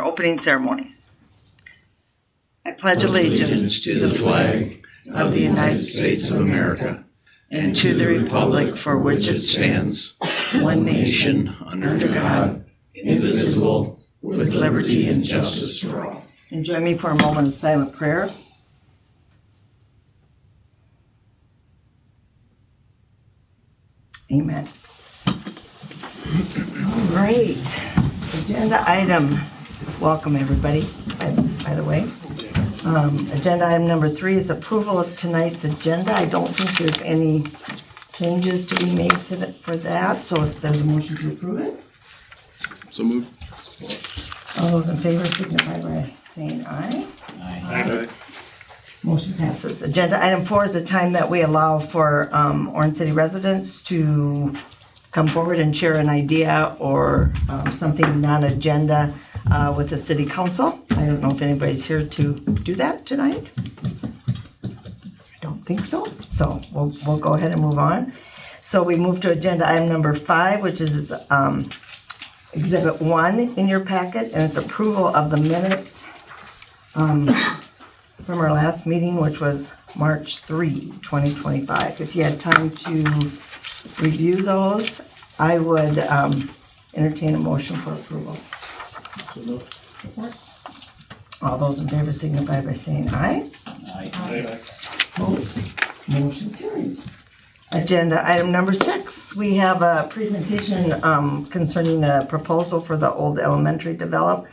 opening ceremonies. I pledge allegiance to the flag of the United States of America and to the republic for which it stands, one nation, under God, indivisible, with liberty and justice for all. And join me for a moment of silent prayer. Amen. All right. Agenda item. Welcome, everybody, by the way. Agenda item number 3 is approval of tonight's agenda. I don't think there's any changes to be made for that, so if there's a motion to approve it. So moved. All those in favor signify by saying aye. Aye. Motion passes. Agenda item 4 is the time that we allow for Orange City residents to come forward and share an idea or something non-agenda with the city council. I don't know if anybody's here to do that tonight. I don't think so. So we'll go ahead and move on. So we move to agenda item number 5, which is Exhibit 1 in your packet, and it's approval of the minutes from our last meeting, which was March 3, 2025. If you had time to review those, I would entertain a motion for approval. All those in favor signify by saying aye. Aye. Opposed? Motion carries. Agenda item number 6. We have a presentation concerning a proposal for the old elementary development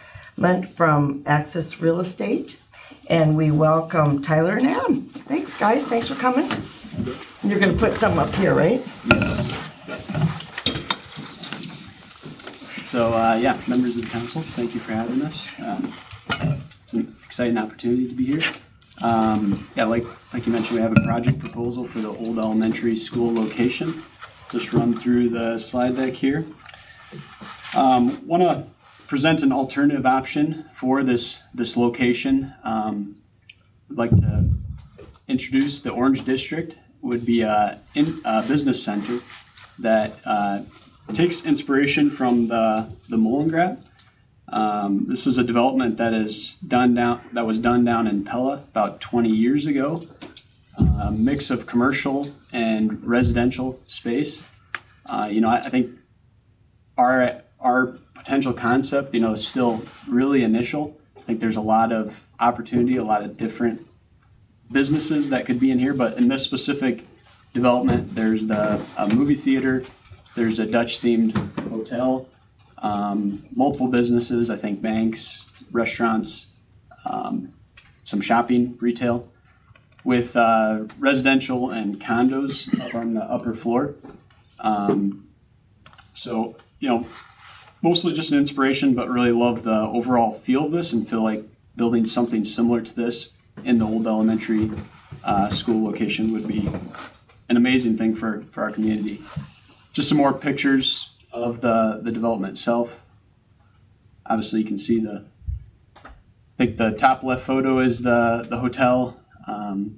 from Access Real Estate. And we welcome Tyler and Adam. Thanks, guys. Thanks for coming. You're going to put some up here, right? Yes. So, members of the council, thank you for having us. It's an exciting opportunity to be here. Like you mentioned, we have a project proposal for the old elementary school location. Just run through the slide deck here. Want to present an alternative option for this location. I'd like to introduce the Orange District. Would be a business center that takes inspiration from the Mullengrad. This is a development that was done down in Pella about 20 years ago. A mix of commercial and residential space. I think our potential concept, is still really initial. I think there's a lot of opportunity, a lot of different businesses that could be in here, but in this specific development, there's a movie theater, there's a Dutch-themed hotel, multiple businesses, I think banks, restaurants, some shopping, retail, with residential and condos up on the upper floor. Mostly just an inspiration, but really love the overall feel of this and feel like building something similar to this in the old elementary school location would be an amazing thing for our community. Just some more pictures of the development itself. Obviously you can see I think the top left photo is the hotel,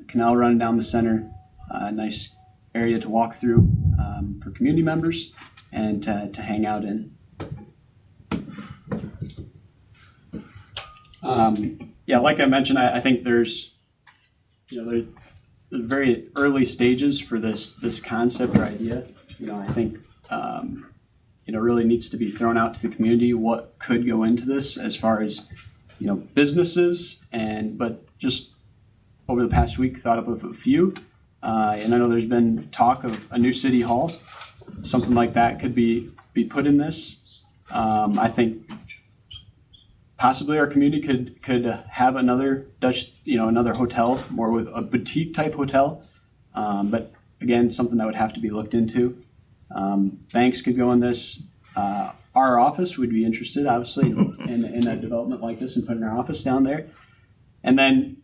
canal running down the center, nice area to walk through for community members and to hang out in. Like I mentioned, I think there's very early stages for this concept or idea. I think really needs to be thrown out to the community what could go into this as far as businesses, but just over the past week thought up of a few, and I know there's been talk of a new city hall. Something like that could be put in this. I think possibly our community could have another another hotel, more with a boutique type hotel. But again, something that would have to be looked into. Banks could go in this. Our office would be interested, obviously, in a development like this and putting our office down there. And then,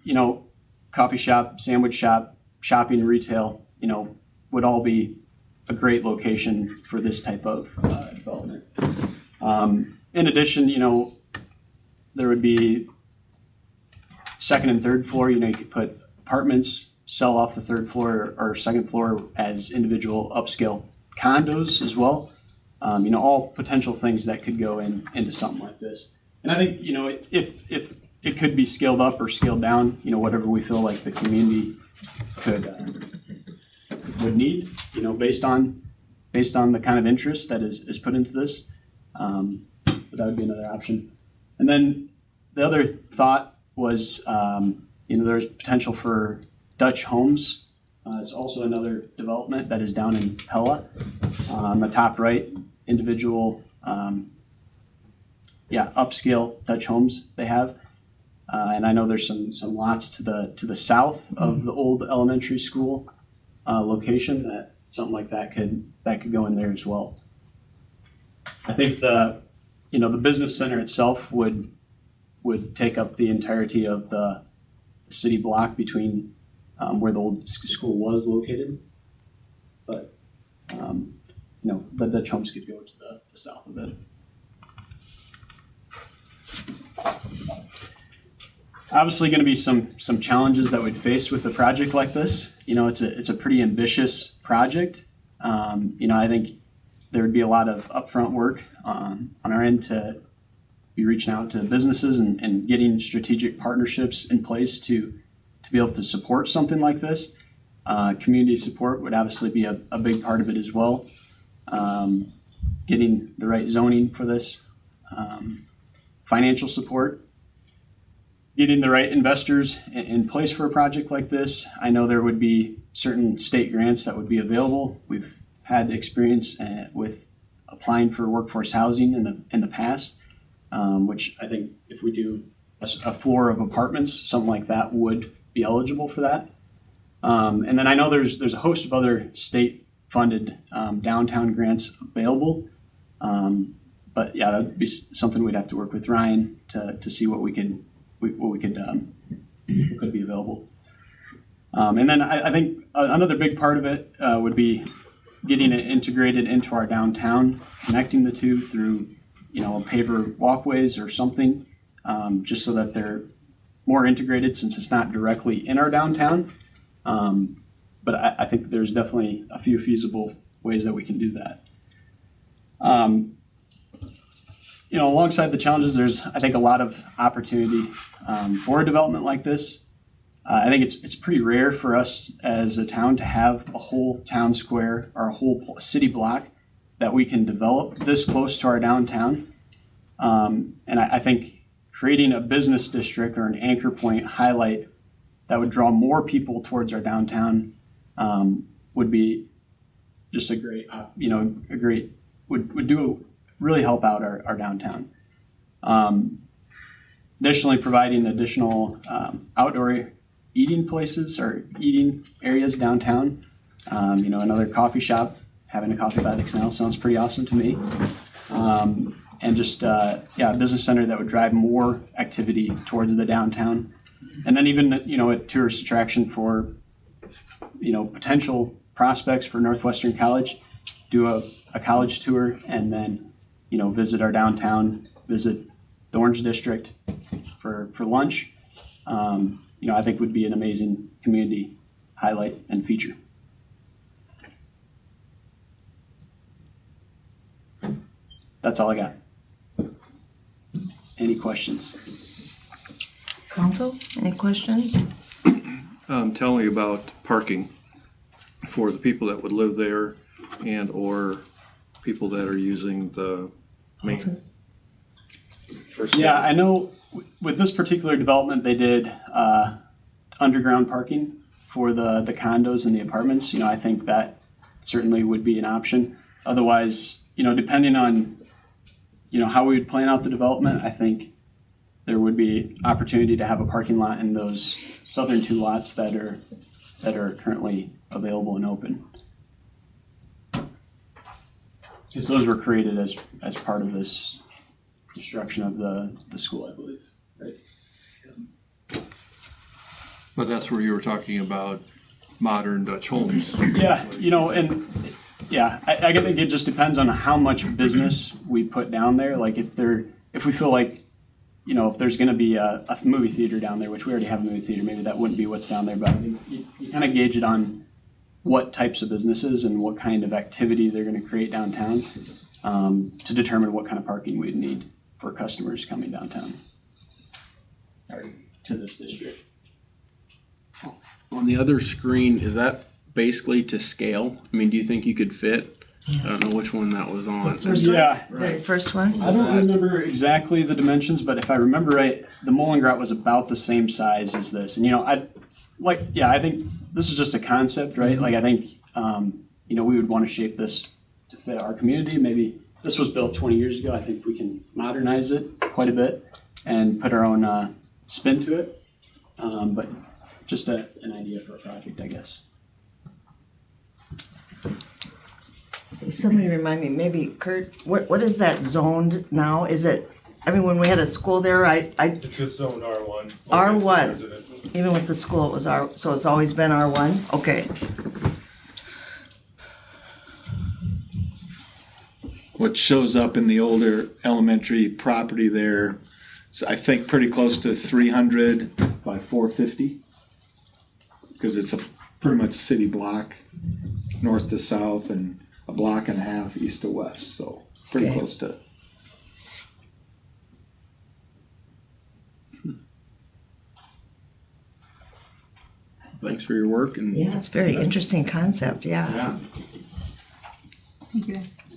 coffee shop, sandwich shop, shopping, retail, would all be a great location for this type of development. In addition, there would be second and third floor. You could put apartments, sell off the third floor or second floor as individual upscale condos as well. All potential things that could go into something like this. And I think, if it could be scaled up or scaled down, whatever we feel like the community would need, based on the kind of interest that is put into this. But that would be another option. And then the other thought was, there's potential for Dutch homes. It's also another development that is down in Pella. On the top right, individual, upscale Dutch homes they have. And I know there's some lots to the south of the old elementary school location that something like that could go in there as well. I think the business center itself would take up the entirety of the city block between where the old school was located, but the Dutch homes could go to the south of it. Obviously, going to be some challenges that we'd face with a project like this. It's a pretty ambitious project. I think there would be a lot of upfront work on our end to be reaching out to businesses and getting strategic partnerships in place to be able to support something like this. Community support would obviously be a big part of it as well. Getting the right zoning for this, financial support, getting the right investors in place for a project like this. I know there would be certain state grants that would be available. We've had experience with applying for workforce housing in the past, which I think if we do a floor of apartments, something like that would be eligible for that. And then I know there's a host of other state-funded downtown grants available. But yeah, that would be something we'd have to work with Ryan to see what could be available. And then I think another big part of it would be getting it integrated into our downtown, connecting the two through, paver walkways or something, just so that they're more integrated since it's not directly in our downtown. But I think there's definitely a few feasible ways that we can do that. Alongside the challenges, there's, I think, a lot of opportunity for a development like this. I think it's pretty rare for us as a town to have a whole town square or a whole city block that we can develop this close to our downtown. And I think creating a business district or an anchor point highlight that would draw more people towards our downtown would be just would really help out our downtown. Additionally, providing additional outdoor eating places or eating areas downtown. Another coffee shop, having a coffee by the canal sounds pretty awesome to me. And just a business center that would drive more activity towards the downtown. And then even a tourist attraction for potential prospects for Northwestern College, do a college tour, and then visit our downtown, visit the Orange District for lunch. I think would be an amazing community highlight and feature. That's all I got. Any questions? Council, any questions? Tell me about parking for the people that would live there and or people that are using the main. Yeah, I know with this particular development, they did underground parking for the condos and the apartments. I think that certainly would be an option. Otherwise, depending on, how we would plan out the development, I think there would be opportunity to have a parking lot in those southern two lots that are currently available and open. Because those were created as part of this destruction of the school, I believe, right? But that's where you were talking about modern Dutch homes. Yeah, I think it just depends on how much business we put down there. Like if we feel like, if there's going to be a movie theater down there, which we already have a movie theater, maybe that wouldn't be what's down there. But I think you kind of gauge it on what types of businesses and what kind of activity they're going to create downtown to determine what kind of parking we'd need customers coming downtown or to this district. On the other screen, is that basically to scale? I mean, do you think you could fit? I don't know which one that was on. Yeah. The first one? I don't remember exactly the dimensions, but if I remember right, the Mollengrat was about the same size as this. And, I think this is just a concept, right? Like, I think, we would want to shape this to fit our community. Maybe this was built 20 years ago. I think we can modernize it quite a bit and put our own spin to it. But just an idea for a project, I guess. Somebody remind me, maybe Kurt, what is that zoned now? Is it, when we had a school there, It's just zoned R1. R1. Residential. Even with the school, it was so it's always been R1? Okay. What shows up in the older elementary property there is, I think, pretty close to 300 by 450, because it's a pretty much city block, north to south, and a block and a half east to west, so pretty Okay. close to. Thanks for your work. And Yeah, it's a very interesting concept, yeah.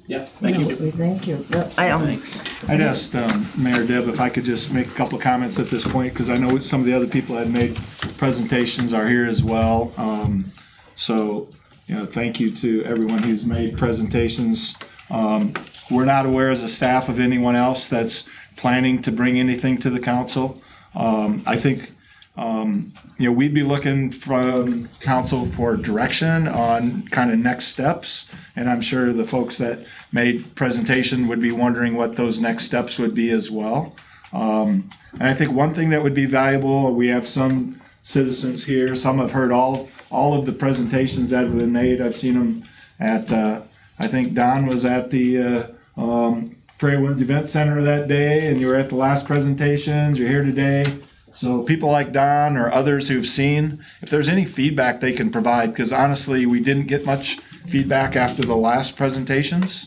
Yeah, thank you. We thank you. No, I'd asked Mayor Deb if I could just make a couple of comments at this point, because I know some of the other people that made presentations are here as well. Thank you to everyone who's made presentations. We're not aware as a staff of anyone else that's planning to bring anything to the council. I think we'd be looking from council for direction on kind of next steps, and I'm sure the folks that made presentation would be wondering what those next steps would be as well. And I think one thing that would be valuable, we have some citizens here, some have heard all of the presentations that have been made. I've seen them at, I think Don was at the Prairie Winds Event Center that day, and you were at the last presentations, you're here today. So people like Don or others who've seen, if there's any feedback they can provide, because honestly, we didn't get much feedback after the last presentations.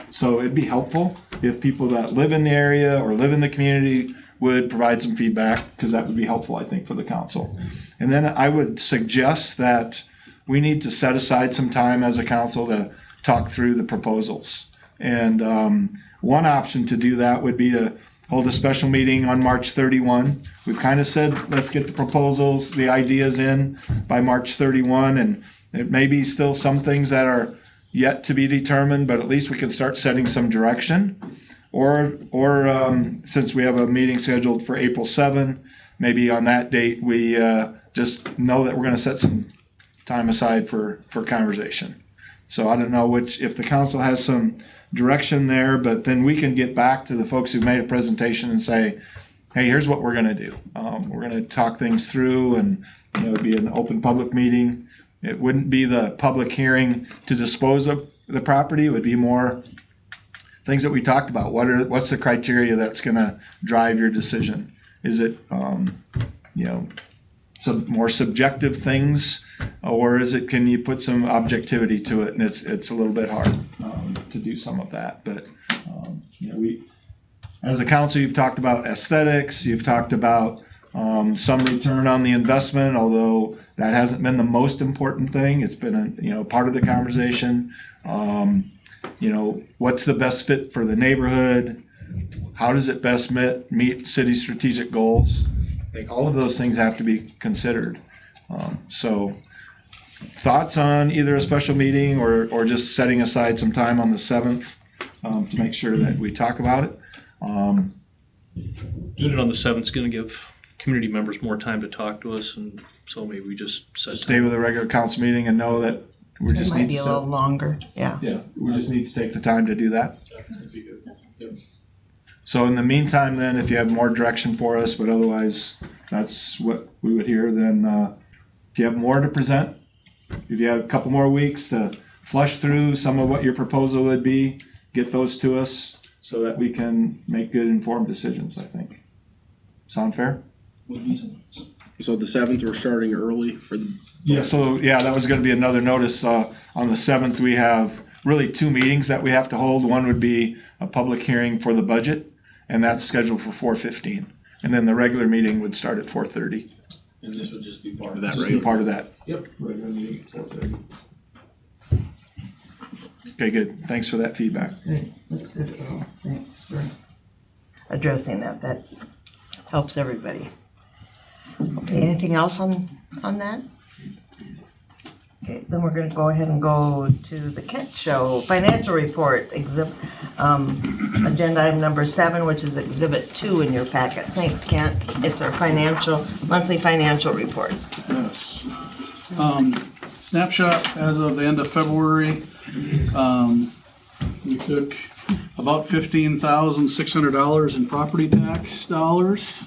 So it'd be helpful if people that live in the area or live in the community would provide some feedback, because that would be helpful, I think, for the council. And then I would suggest that we need to set aside some time as a council to talk through the proposals. And one option to do that would be to hold a special meeting on March 31. We've kind of said, let's get the proposals, the ideas in by March 31, and it may be still some things that are yet to be determined, but at least we can start setting some direction. Or since we have a meeting scheduled for April 7, maybe on that date we just know that we're going to set some time aside for conversation. So I don't know if the council has some direction there, but then we can get back to the folks who made a presentation and say, hey, here's what we're going to do. We're going to talk things through, and it'd be an open public meeting. It wouldn't be the public hearing to dispose of the property. It would be more things that we talked about. What's the criteria that's going to drive your decision? Is it some more subjective things, or can you put some objectivity to it? And it's a little bit hard to do some of that. But we, as a council, you've talked about aesthetics. You've talked about some return on the investment, although that hasn't been the most important thing. It's been part of the conversation. What's the best fit for the neighborhood? How does it best meet city strategic goals? I think all of those things have to be considered. So thoughts on either a special meeting or just setting aside some time on the 7th to make sure that we talk about it. Doing it on the 7th is going to give community members more time to talk to us, and so maybe we just stay with a regular council meeting and know that we just might need be to a little longer, yeah. Yeah, we just need to take the time to do that. So in the meantime, then, if you have more direction for us, but otherwise that's what we would hear, then if you have more to present, if you have a couple more weeks to flush through some of what your proposal would be, get those to us so that we can make good informed decisions, I think. Sound fair? So the 7th, we're starting early for the. Yeah, that was going to be another notice. On the 7th, we have really two meetings that we have to hold. One would be a public hearing for the budget, and that's scheduled for 4:15. And then the regular meeting would start at 4:30. And this would just be part of that, Just be right? part of that. Yep. Regular meeting, 4:30. Okay, good. Thanks for that feedback. Good, that's good, Earl. Thanks for addressing that. That helps everybody. Okay, anything else on that? Okay, then we're gonna go ahead and go to the Kent Show financial report, agenda item number 7, which is exhibit 2 in your packet. Thanks, Kent. It's our monthly financial reports. Yes. Snapshot as of the end of February, we took about $15,600 in property tax dollars,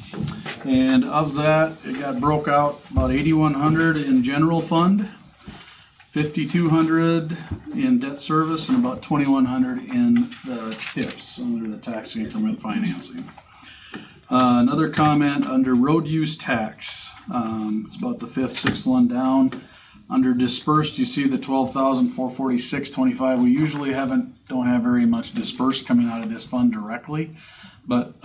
and of that, it got broke out about $8,100 in general fund, $5,200 in debt service, and about $2,100 in the tips under the tax increment financing. Another comment under road use tax. It's about the 5th, 6th one down. Under dispersed, you see the $12,446.25. We usually don't have very much dispersed coming out of this fund directly, but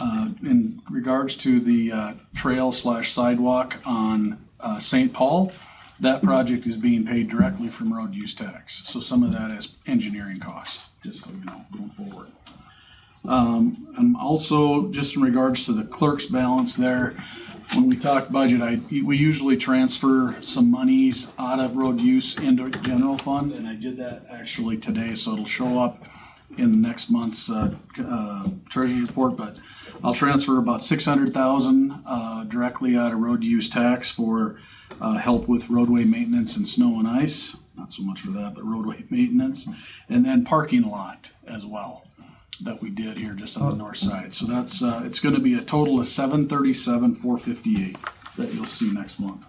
in regards to the trail/sidewalk on St. Paul, that project is being paid directly from road use tax. So some of that is engineering costs, just so you know, going forward. And also, just in regards to the clerk's balance there, when we talk budget, we usually transfer some monies out of road use into general fund, and I did that actually today, so it'll show up in next month's treasurer's report. But I'll transfer about $600,000 directly out of road use tax for help with roadway maintenance and snow and ice. Not so much for that, but roadway maintenance, and then parking lot as well that we did here just on the north side. So that's it's going to be a total of $737,458 that you'll see next month.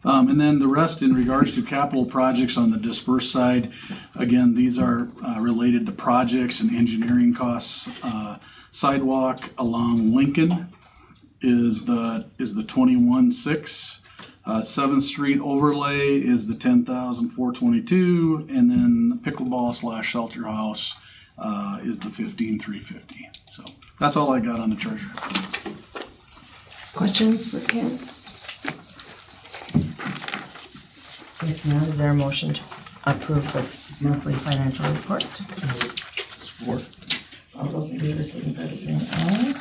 And then the rest in regards to capital projects on the dispersed side, again, these are related to projects and engineering costs. Sidewalk along Lincoln is the 21.6. 7th Street overlay is the $10,422, and then pickleball/shelter house is the $15,350. So that's all I got on the treasurer. Questions for Kent? If not, is there a motion to approve the monthly financial report? Support. All those in favor signify by saying aye.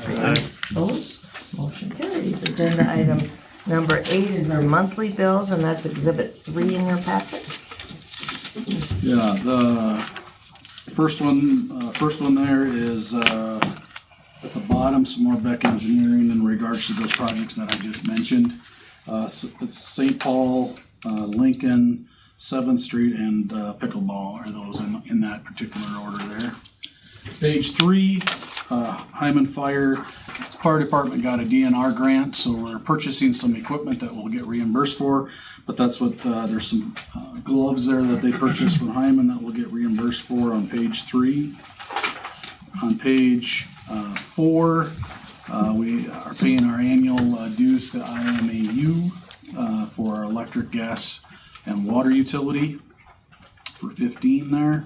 Aye. Opposed? Motion carries. Agenda item number 8 is our monthly bills, and that's exhibit 3 in your packet. Yeah, the first one there is at the bottom, some more Beck Engineering in regards to those projects that I just mentioned. It's St. Paul, Lincoln, 7th Street, and Pickleball are those in that particular order there. Page 3, Hyman Fire Department got a DNR grant, so we're purchasing some equipment that we'll get reimbursed for, but that's what, there's some gloves there that they purchased from Hyman that we'll get reimbursed for on page 3. On page 4, we are paying our annual dues to IMAU for our electric, gas, and water utility for 15 there.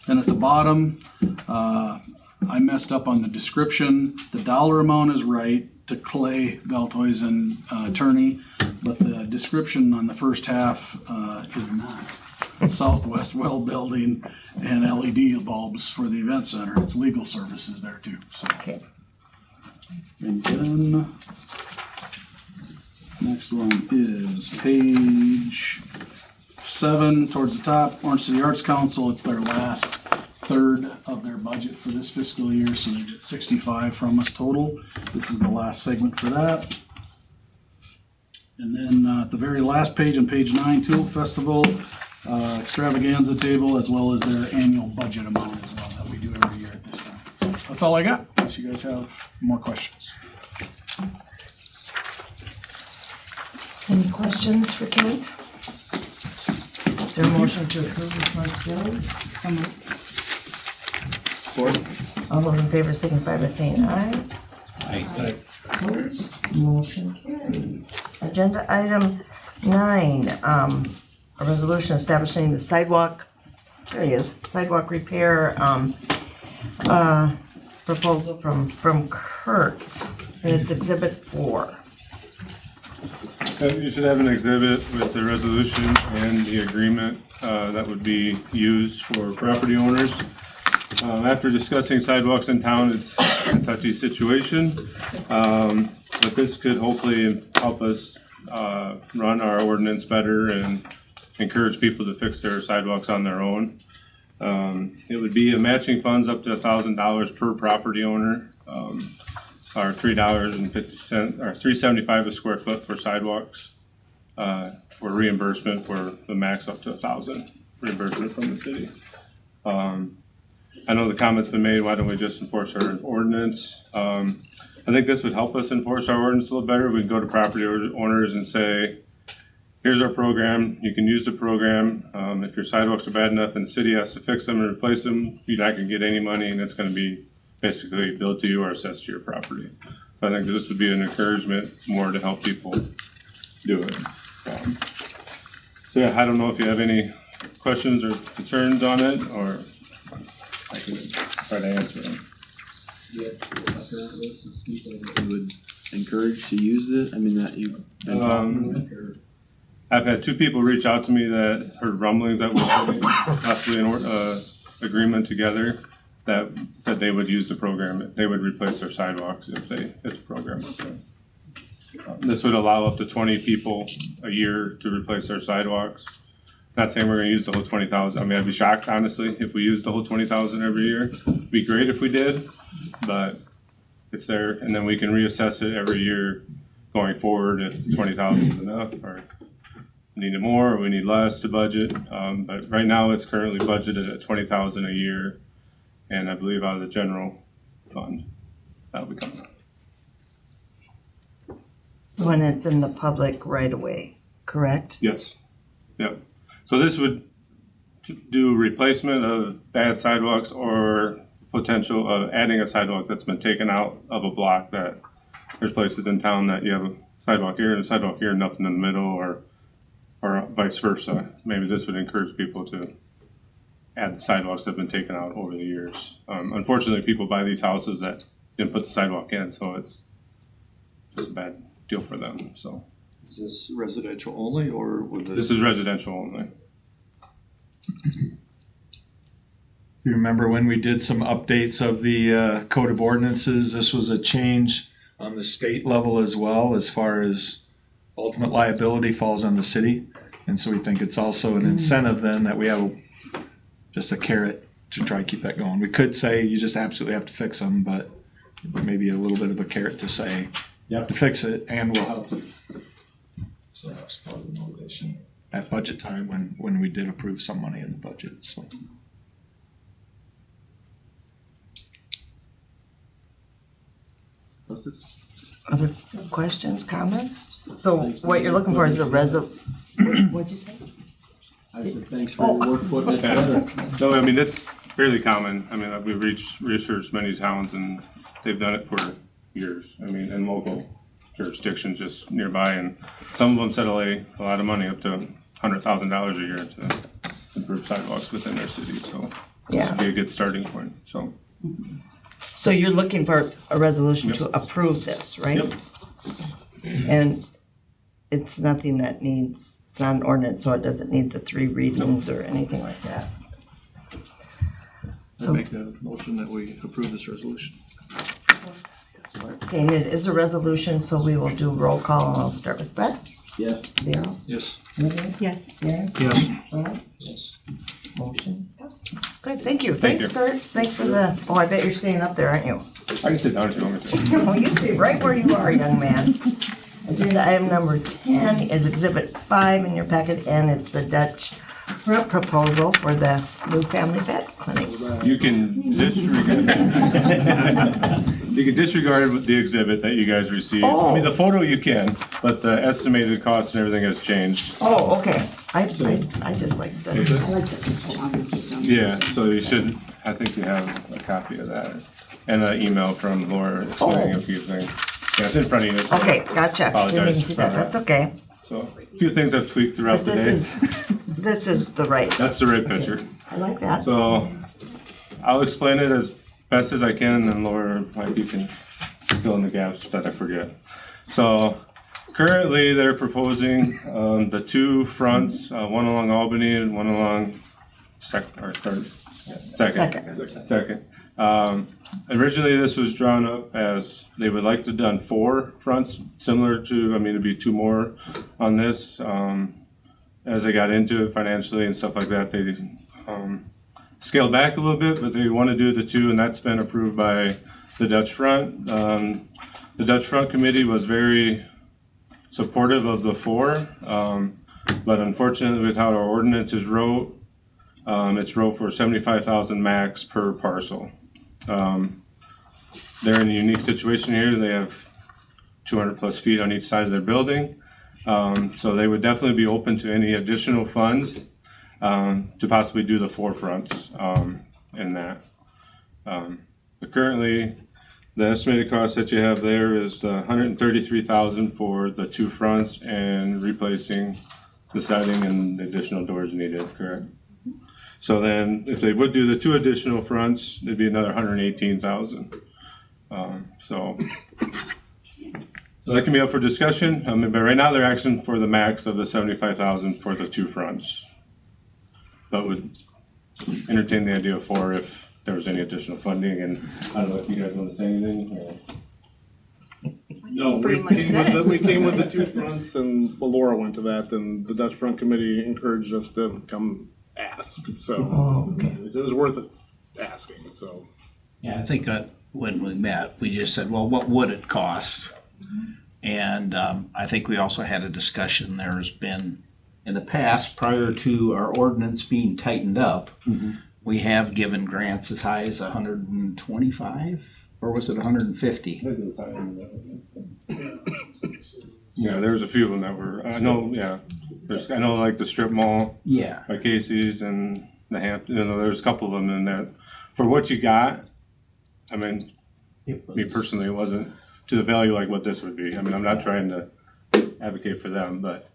Then at the bottom, I messed up on the description. The dollar amount is right to Clay Galtoisen, attorney, but the description on the first half is not. Southwest well building and LED bulbs for the event center. It's legal services there too. So. Okay. And then next one is page 7 towards the top. Orange City Arts Council. It's their last third of their budget for this fiscal year, so they get 65 from us total. This is the last segment for that. And then at the very last page, on page 9, Tulip Festival extravaganza table, as well as their annual budget amount as well that we do every year at this time. That's all I got, unless you guys have more questions. Any questions for Kent? Is there a motion to approve this month's bills? Support. All those in favor signify by saying aye. Aye. Opposed? Motion carries. Agenda item 9, a resolution establishing the sidewalk, there he is, sidewalk repair proposal from Kurt, and it's Exhibit 4. You should have an exhibit with the resolution and the agreement that would be used for property owners. After discussing sidewalks in town, it's a touchy situation, but this could hopefully help us run our ordinance better and encourage people to fix their sidewalks on their own. It would be a matching funds up to $1,000 per property owner, or $3.50 or $3.75 a square foot for sidewalks, for reimbursement for the max up to $1,000 reimbursement from the city. I know the comment's been made, why don't we just enforce our ordinance? I think this would help us enforce our ordinance a little better. We can go to property owners and say, here's our program, you can use the program. If your sidewalks are bad enough and the city has to fix them and replace them, you're not gonna get any money, and it's gonna be basically billed to you or assessed to your property. So I think this would be an encouragement more to help people do it. So yeah, I don't know if you have any questions or concerns on it, or I can try to answer them. You have a current list of people that you would encourage to use it? I mean, that you've been talking with, or? I've had 2 people reach out to me that heard rumblings that we're putting possibly an agreement together that said they would use the program. They would replace their sidewalks if the program was there. This would allow up to 20 people a year to replace their sidewalks. Not saying we're going to use the whole 20,000. I mean, I'd be shocked, honestly, if we used the whole 20,000 every year. It'd be great if we did, but it's there, and then we can reassess it every year going forward if 20,000 is enough, or we need more, or we need less to budget. But right now, it's currently budgeted at 20,000 a year, and I believe out of the general fund that'll be coming. So when it's in the public right away, correct? Yes. Yep. So this would do replacement of bad sidewalks or potential of adding a sidewalk that's been taken out of a block. That there's places in town that you have a sidewalk here and a sidewalk here, nothing in the middle, or vice versa. Maybe this would encourage people to add the sidewalks that have been taken out over the years. Unfortunately, people buy these houses that didn't put the sidewalk in, so it's just a bad deal for them. So. Is this residential only, or would This is residential only. You remember when we did some updates of the Code of Ordinances, this was a change on the state level as well, as far as ultimate liability falls on the city. And so we think it's also an incentive then that we have just a carrot to try to keep that going. We could say you just absolutely have to fix them, but maybe a little bit of a carrot to say you have to fix it and we'll help you. So that's part of the motivation at budget time when we did approve some money in the budget. So. Other questions, comments? So what you're looking for is a what'd you say? I said thanks for your work putting it together. So I mean, it's fairly common. I mean, we've researched many towns and they've done it for years. I mean, in local jurisdictions just nearby, and some of them settle a lot of money, up to $100,000 a year to improve sidewalks within their city. So this would be a good starting point. So you're looking for a resolution to approve this, right? Yep. And it's nothing that needs, it's not an ordinance, so it doesn't need the 3 readings or anything like that. I make the motion that we approve this resolution. Okay, and it is a resolution, so we will do roll call, and I'll start with Brett. Yes. Darryl? Yes. Vivian? Yes. Aaron? Yes. Brad? Yes. Motion passes. Good, thank you. Thank Thanks, you. Kurt. Thanks for the, I bet you're staying up there, aren't you? I can sit down if you want me to. Oh, you stay right where you are, young man. Agenda item number 10 is Exhibit 5 in your packet, and it's the Dutch proposal for the new family vet clinic. You can disregard the exhibit that you guys received. I mean, the photo you can, but the estimated cost and everything has changed. Oh, okay. I just like the. I like the. Yeah, so you should, I think you have a copy of that. And an email from Laura explaining a few things. Yeah, it's in front of you. So Okay, gotcha. apologize Didn't see that. That's okay. So a few things I've tweaked throughout But the day. this is the right. That's the right picture. I like that. So I'll explain it as best as I can, and then Laura, like, you can fill in the gaps that I forget. So currently they're proposing the two fronts, one along Albany and one along Second. Originally this was drawn up as they would like to done 4 fronts, similar to, I mean, it'd be 2 more on this. As they got into it financially and stuff like that, they scaled back a little bit, but they want to do the 2, and that's been approved by the Dutch Front. The Dutch Front Committee was very supportive of the 4, but unfortunately with how our ordinance is wrote, it's wrote for 75,000 max per parcel. They're in a unique situation here. They have 200 plus feet on each side of their building. So they would definitely be open to any additional funds to possibly do the 4 fronts in that. But currently, the estimated cost that you have there is $133,000 for the 2 fronts and replacing the siding and the additional doors needed, correct? So then, if they would do the 2 additional fronts, it'd be another $118,000. So that can be up for discussion. But right now, they're asking for the max of the $75,000 for the 2 fronts. But would entertain the idea of 4 if there was any additional funding. And I don't know if you guys want to say anything. No, we came with the 2 fronts, and Laura went to that, and the Dutch Front Committee encouraged us to come ask. So it was worth it asking. So yeah, I think when we met, we just said, well, what would it cost? And I think we also had a discussion. There's been in the past, prior to our ordinance being tightened up, we have given grants as high as 125, or was it 150? Yeah, there's a few of them that were. I know. Yeah, I know, like the strip mall. Yeah. By Casey's and the Hampton. You know, there's a couple of them in that. For what you got, I mean, me personally, it wasn't to the value like what this would be. I mean, I'm not trying to advocate for them, but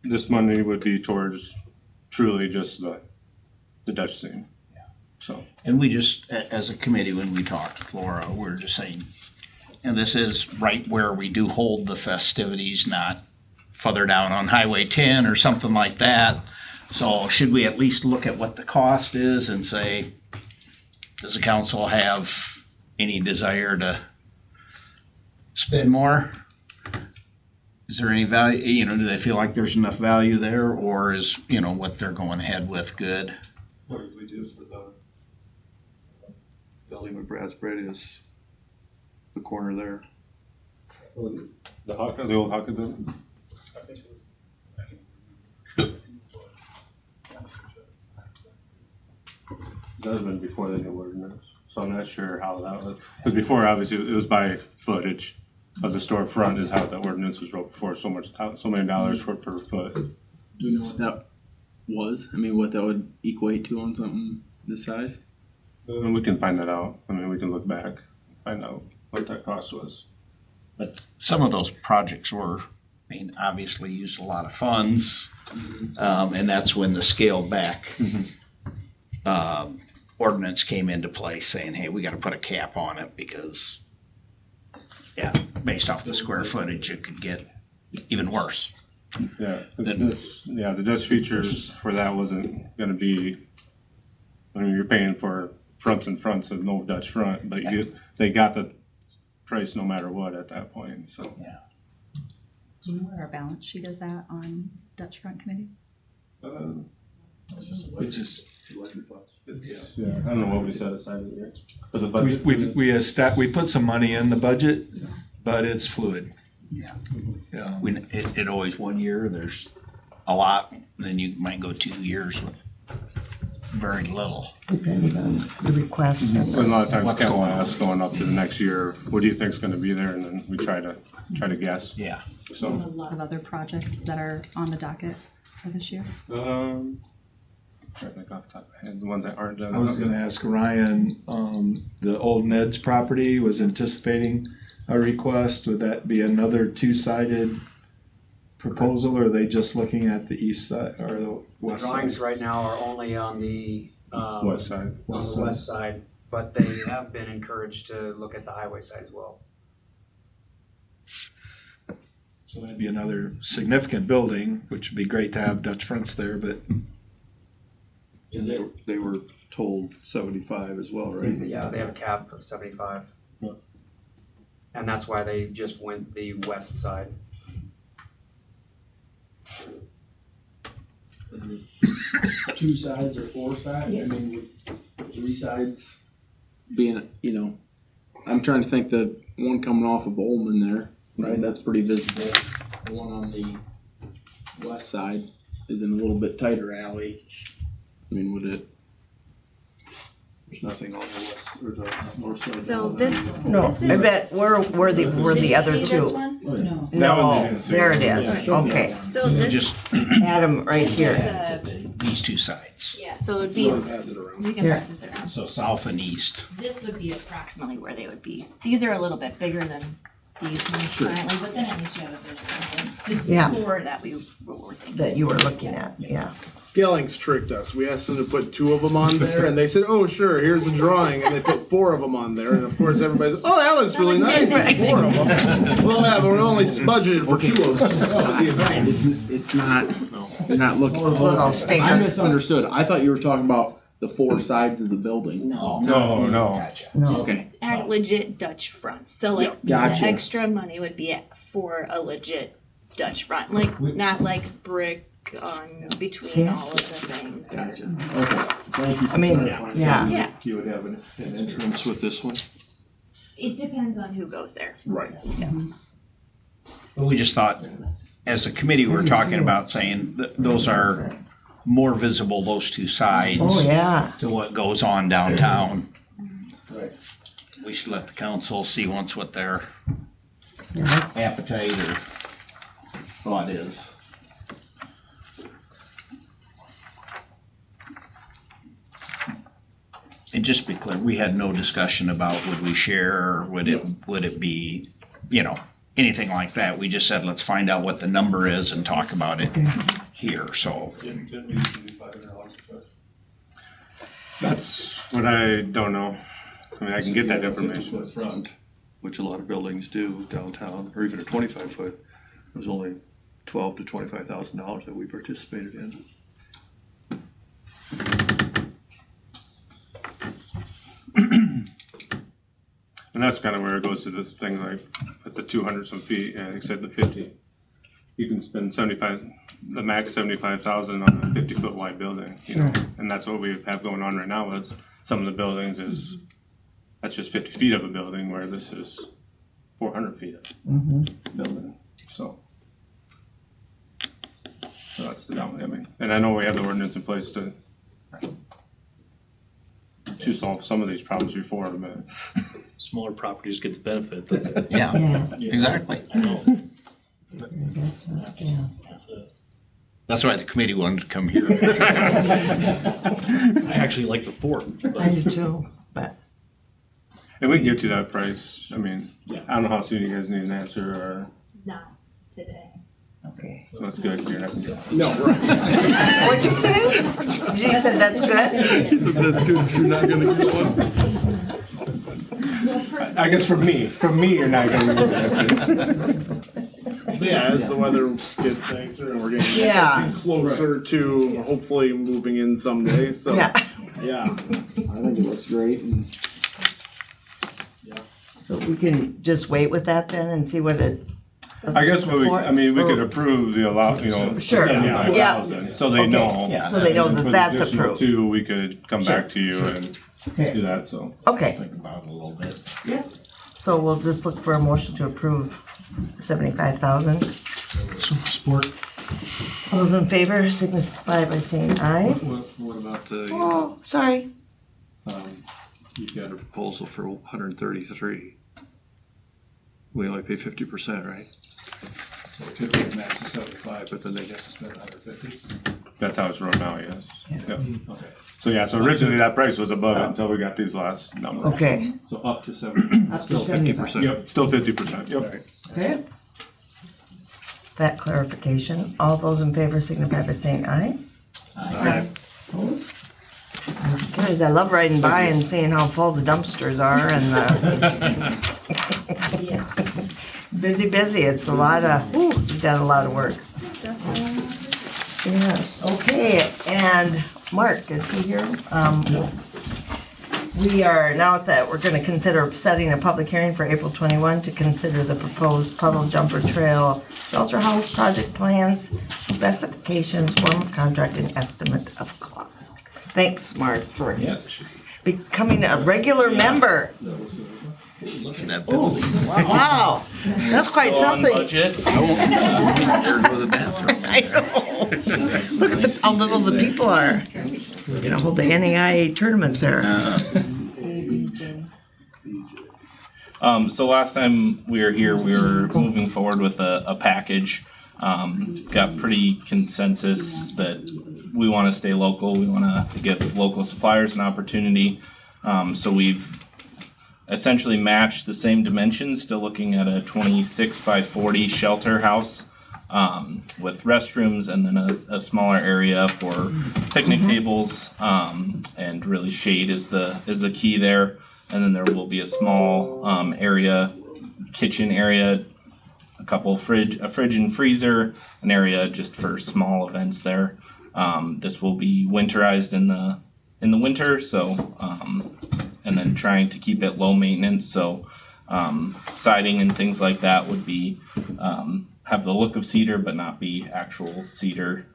this money would be towards truly just the Dutch thing. Yeah. So. And we just, as a committee, when we talked with Laura, we're just saying, and this is right where we do hold the festivities, not further down on Highway 10 or something like that. So should we at least look at what the cost is and say, does the council have any desire to spend more? Is there any value, you know, do they feel like there's enough value there, or is, you know, what they're going ahead with good? What did we do for the building with Brad's Bread is the corner there? The old Hawker building? That has been before the new ordinance, so I'm not sure how that was. Because before, obviously, it was by footage of the storefront is how the ordinance was wrote before. So many dollars per foot. Do we know what that was? I mean, what that would equate to on something this size? And we can find that out. I mean, we can look back, find out what that cost was. But some of those projects were, I mean, obviously used a lot of funds, and that's when the scaled back ordinance came into play, saying, hey, we got to put a cap on it because, yeah, based off the square footage, it could get even worse. Yeah, the Dutch features for that wasn't going to be, I mean, you're paying for fronts and fronts of no Dutch front, but they got the price no matter what at that point. So yeah. Do you know what our balance sheet is at on Dutch Front Committee? It's just, yeah, I don't know what we set aside here for the budget. we put some money in the budget, but it's fluid. Yeah. Yeah. It always 1 year, there's a lot, and then you might go 2 years with very little. Depending on the requests. But a lot of times Ken will ask going up to the next year, what do you think is going to be there? And then we try to guess. Yeah. So a lot of other projects that are on the docket for this year. I think off the top of my head, the ones that aren't done. I was going to ask Ryan, the old Ned's property was anticipating a request. Would that be another 2-sided proposal, or are they just looking at the east side or the west side? Drawings right now are only on the west side. On the west side. but they have been encouraged to look at the highway side as well. So that'd be another significant building, which would be great to have Dutch fronts there, but. They were told 75 as well, right? Yeah, they have a cap of 75. And that's why they just went the west side. Two sides or four sides? I mean, with three sides being, I'm trying to think the one coming off of Bowman there, right? That's pretty visible. The one on the west side is in a little bit tighter alley. I mean, There's nothing on the west or the north side. So this. No, this I is- bet were the other See this two. one? No. No, there it is. Okay. So this. Just Add them right here. these two sides. Yeah, so it would be. Pass it around. We can Here. pass this around. So south and east. This would be approximately where they would be. These are a little bit bigger than these ones currently, but then at least you have a visual. The Yeah. four that we were thinking. That you were looking at, yeah. Scaling's tricked us. We asked them to put 2 of them on there, and they said, "Oh, sure, here's a drawing," and they put 4 of them on there, and of course everybody's, "Oh, that looks really nice." 4 of them. Well, yeah, but we're only budgeted for 2 of them. it's not, you're not looking. Little sticker. I misunderstood. I thought you were talking about the 4 sides of the building. No. No. No. Okay. At legit Dutch fronts. So like Gotcha. the extra money would be for a legit Dutch front, like not like brick on between See? all of the things. Gotcha. Okay. Thank you. I mean, yeah. Yeah, You would have an entrance with this one. it depends on who goes there. Right. But we just thought, as a committee, we were talking about saying that those are more visible, those two sides. Oh, yeah. To what goes on downtown. Right. We should let the council see once what their Yeah. appetite or thought is. And just to be clear, we had no discussion about would we share or would it be, anything like that. We just said, let's find out what the number is and talk about it here, so. Didn't we used to do $500 a foot? That's what I don't know. I mean, I can get that 50 information. foot front, which a lot of buildings do downtown, or even a 25 foot. It was only $12,000 to $25,000 that we participated in. And that's kind of where it goes to this thing, like, at the 200 some feet, and except the 50. You can spend the max 75,000 on a 50-foot wide building, and that's what we have going on right now with some of the buildings is, that's just 50 feet of a building, where this is 400 feet of building, so that's the down, and I know we have the ordinance in place to solve some of these problems before, but. Smaller properties get the benefit. Yeah, exactly. That's why the committee wanted to come here. I actually like the fort. I do too, but. And we can get you that price. I mean, I don't know how soon you guys need an answer, or. Not today. Okay. That's good. You're not gonna get it. No, right. What'd you say? You said that's good? He said that's good, you're not gonna get one. I guess from me, you're not gonna get an answer. Yeah, as the weather gets nicer and we're getting closer to hopefully moving in someday, so. Yeah. Yeah. I think it looks great. And So we can just wait with that then and see what it. I guess we could approve the Sure. 75,000, so they know. Yeah. So they know that For the that's additional approved. 2, we could come back to you and do that, so. Okay. Think about it a little bit. Yeah. So we'll just look for a motion to approve 75,000. Support. All those in favor signify by saying aye. What about the, Oh, sorry. you've got a proposal for 133. We only pay 50%, right? So it could be a max of 75, but then they have to spend 150. That's how it's wrote now, yes. Yep. Okay. So originally that price was above it until we got these last numbers. Okay. So up to 70, Up to still 75. 50%. Yep, still 50%, yep. Okay. That clarification. All those in favor signify by saying aye. Aye. Opposed? Guys, I love riding by and seeing how full the dumpsters are and busy. It's a lot of, you've done a lot of work. Yes, okay, and Mark, is he here? We are now at that, we're going to consider setting a public hearing for April 21 to consider the proposed Puddle Jumper Trail Shelter House project plans, specifications, form of contract, and estimate of cost. Thanks, Mark, for becoming a regular member. Look at that building. Wow, that's quite something. Budget. There go the bathroom. I know. Look at how little the people are. We're gonna hold the NAIA tournaments there. So last time we were here, we were moving forward with a package. Got pretty consensus that we want to stay local. We want to give local suppliers an opportunity. So we've essentially matched the same dimensions, still looking at a 26 by 40 shelter house with restrooms and then a smaller area for picnic tables, and really shade is the key there. And then there will be a small area, kitchen area, a fridge and freezer, an area just for small events there. This will be winterized in the winter, so and then trying to keep it low maintenance. So siding and things like that would be have the look of cedar but not be actual cedar,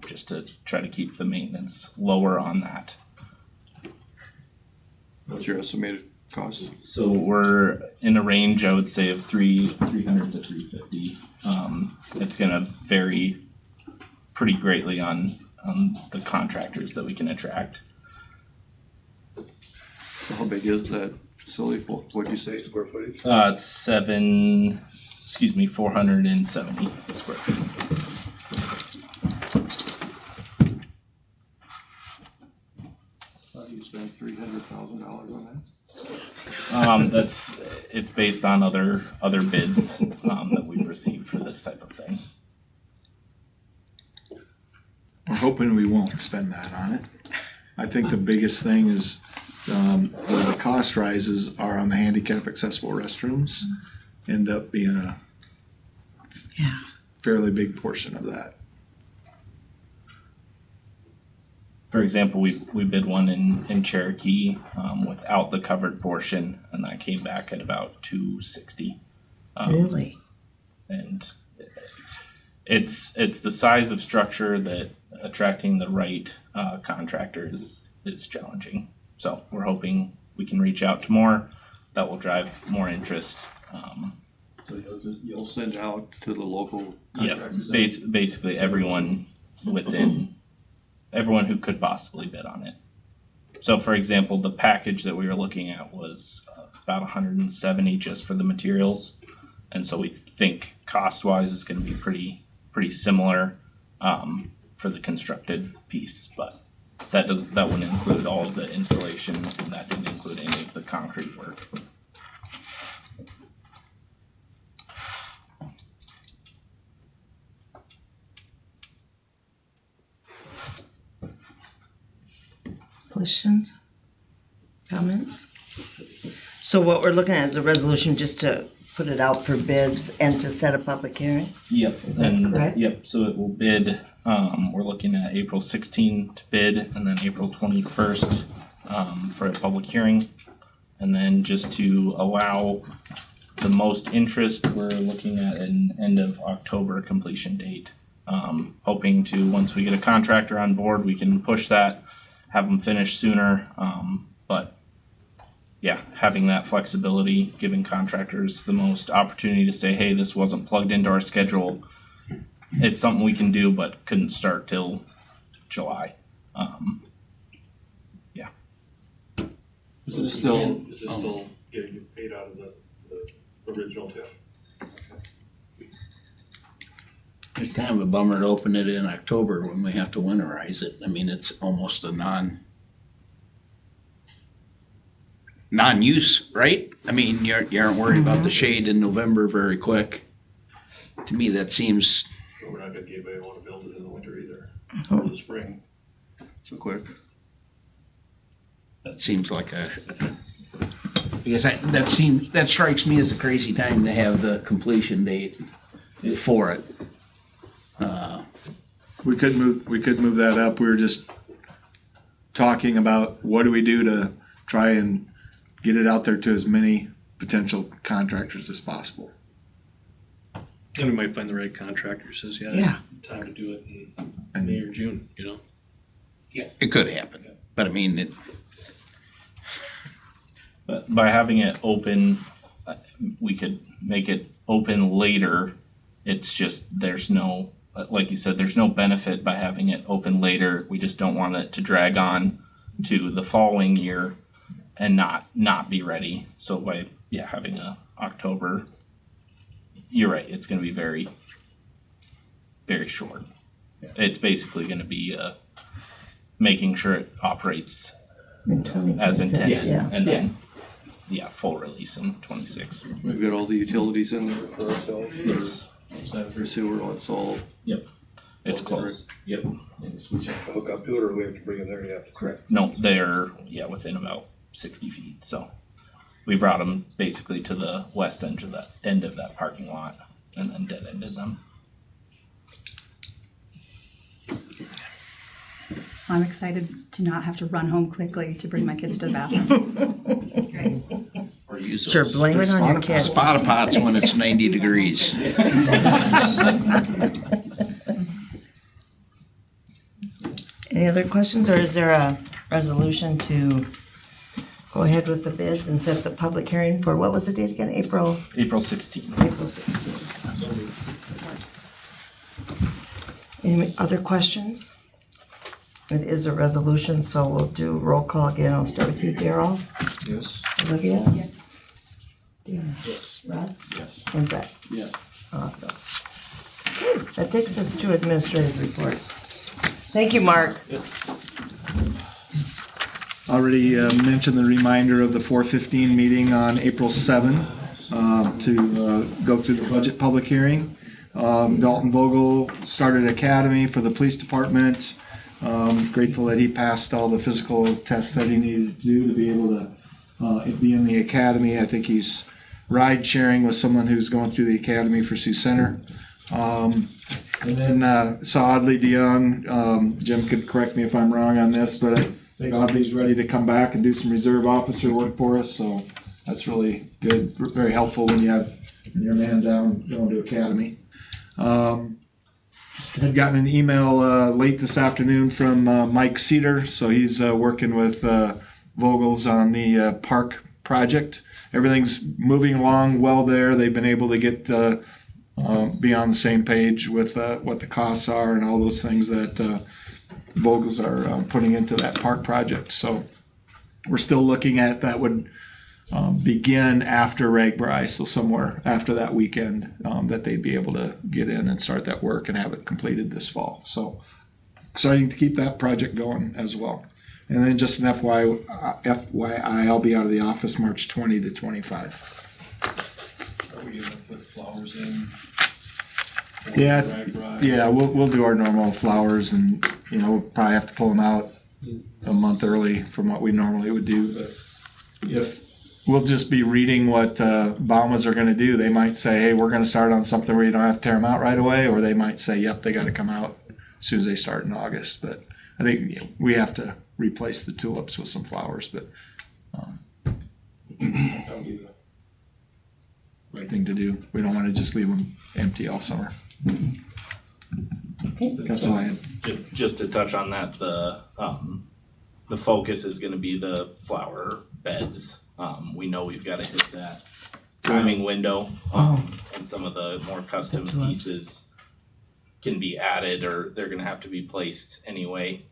just to try to keep the maintenance lower on that. What's your estimated cost? So we're in a range, I would say, of 300 to 350. It's going to vary pretty greatly on the contractors that we can attract. So how big is that facility? What'd you say, square footage? It's 470 square feet. How do you spend $300,000 on that? It's based on other bids that we've received for this type of thing. We're hoping we won't spend that on it. I think the biggest thing is where the cost rises are on the handicap accessible restrooms. End up being a fairly big portion of that. For example, we bid one in Cherokee without the covered portion, and that came back at about $260. Really? And it's the size of structure that attracting the right contractor is challenging. So we're hoping we can reach out to more. That will drive more interest. So you'll send out to the local contractors? Basically everyone who could possibly bid on it. So for example, the package that we were looking at was about $170 just for the materials. And so we think cost-wise it's going to be pretty similar for the constructed piece, but that wouldn't include all of the installation, and that didn't include any of the concrete work. Questions? Comments? So what we're looking at is a resolution just to put it out for bids and to set a public hearing? Yep. Is that correct? Yep, so it will bid, we're looking at April 16th to bid, and then April 21st for a public hearing. And then just to allow the most interest, we're looking at an end of October completion date. Hoping to, once we get a contractor on board, we can push that, have them finish sooner. But yeah, having that flexibility, giving contractors the most opportunity to say, hey, this wasn't plugged into our schedule. It's something we can do, but couldn't start till July. Yeah. Is it still getting paid out of the original TIF? It's kind of a bummer to open it in October when we have to winterize it. I mean, it's almost a non-use, right? I mean, you aren't worried about the shade in November very quick. To me, that seems. We're not gonna get anybody want to build it in the winter either, Oh. or the spring. so quick? That seems like because that strikes me as a crazy time to have the completion date for it. We could move that up. We were just talking about what do we do to try and get it out there to as many potential contractors as possible. And we might find the right contractor who says, Yeah. time to do it in May or June, you know? Yeah, it could happen, but I mean, But by having it open, we could make it open later. It's just, there's no, like you said, there's no benefit by having it open later. We just don't want it to drag on to the following year and not be ready. So by, having a October, you're right, it's going to be very, very short. Yeah. It's basically going to be making sure it operates as intended, and then full release in 26. We've got all the utilities in there for ourselves. Yes. For sewer, it's all. Yep. It's close. Yep. We just have to hook up to it, or we have to bring it there yet? Correct. No, they're within about 60 feet. So we brought them basically to the west end of that parking lot, and then dead ended them. I'm excited to not have to run home quickly to bring my kids to the bathroom. It's great. or use Sure, blame it on your kids. Spot pots when it's 90 degrees. Any other questions, or is there a resolution to go ahead with the bids and set the public hearing for, what was the date again, April 16th. April 16th. Any other questions? It is a resolution, so we'll do roll call again. I'll start with you, Darrell. Yes. Olivia? Yes. Dina? Yes. Rod? Yes. And Brett? Yes. Awesome. Good. That takes us to administrative reports. Thank you, Mark. Yes. Already mentioned the reminder of the 4:15 meeting on April 7 to go through the budget public hearing. Dalton Vogel started Academy for the police department. Grateful that he passed all the physical tests that he needed to do to be able to be in the academy. I think he's ride sharing with someone who's going through the academy for Sioux Center. And then saw Audley DeYoung. Jim could correct me if I'm wrong on this, but I think Audley's ready to come back and do some reserve officer work for us. So that's really good, very helpful when you have your man down going to academy. Had gotten an email late this afternoon from Mike Cedar, so he's working with Vogels on the park project. Everything's moving along well there. They've been able to get be on the same page with what the costs are and all those things that Vogels are putting into that park project. So we're still looking at that would begin after Ragbri, so somewhere after that weekend that they'd be able to get in and start that work and have it completed this fall. So exciting to keep that project going as well. And then just an FYI, I'll be out of the office March 20 to 25. Are we gonna put flowers in? Yeah, we'll do our normal flowers, and we'll probably have to pull them out a month early from what we normally would do. But if we'll just be reading what Baumas are going to do, they might say, hey, we're going to start on something where you don't have to tear them out right away, or they might say, yep, they got to come out as soon as they start in August. But I think we have to replace the tulips with some flowers, but that would be the right thing to do. We don't want to just leave them empty all summer. That's all I had. Just to touch on that, the focus is going to be the flower beds. We know we've got to hit that timing window, and some of the more custom pieces can be added, or they're going to have to be placed anyway.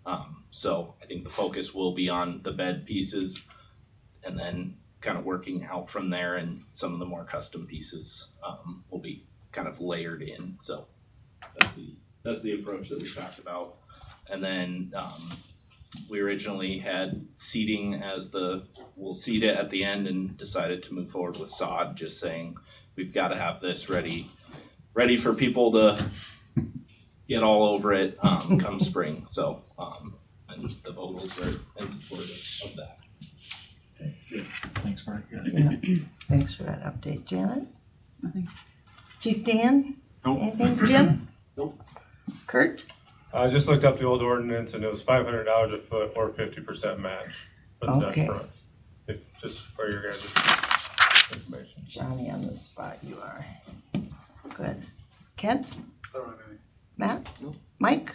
So I think the focus will be on the bed pieces, and then kind of working out from there, and some of the more custom pieces will be kind of layered in. So that's the approach that we talked about. And then we originally had seating as we'll seat it at the end, and decided to move forward with sod, just saying we've got to have this ready for people to get all over it come spring. So and the Vogels are in support of that. Thanks, Mark. Yeah. Thanks for that update, Janet. Nothing. Chief Dan? Nope. Anything, Jim? Nope. Kurt? I just looked up the old ordinance and it was $500 a foot or 50% match for the Okay. deck front. Just for your guys' information. Johnny on the spot, you are. Good. Kent? Matt? Mike?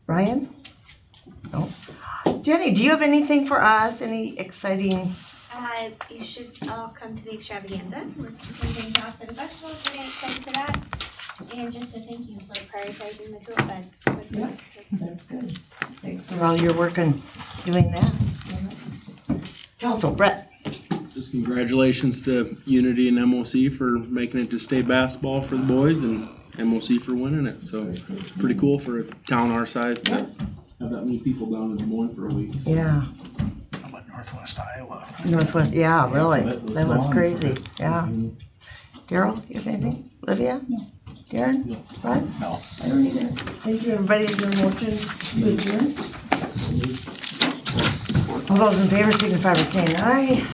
Ryan? No. Jenny, do you have anything for us? Any exciting? You should all come to the extravaganza. We're kicking things off for the festival. We're getting excited for that. And just to thank you for prioritizing the tool bed. Yeah, that's good. Thanks for all your work on doing that. Council, Brett. Just congratulations to Unity and MOC for making it to state basketball for the boys and MOC for winning it. So it's pretty cool for a town our size to have that many people down in Des Moines for a week. So. Yeah. How about Northwest Iowa? Northwest, yeah, really. That was long. crazy. Yeah. Daryl, you have anything? Olivia? No. Darren? No. What? No. I don't either. Thank you, everybody. Is there a motion to adjourn? All those in favor signify by saying aye.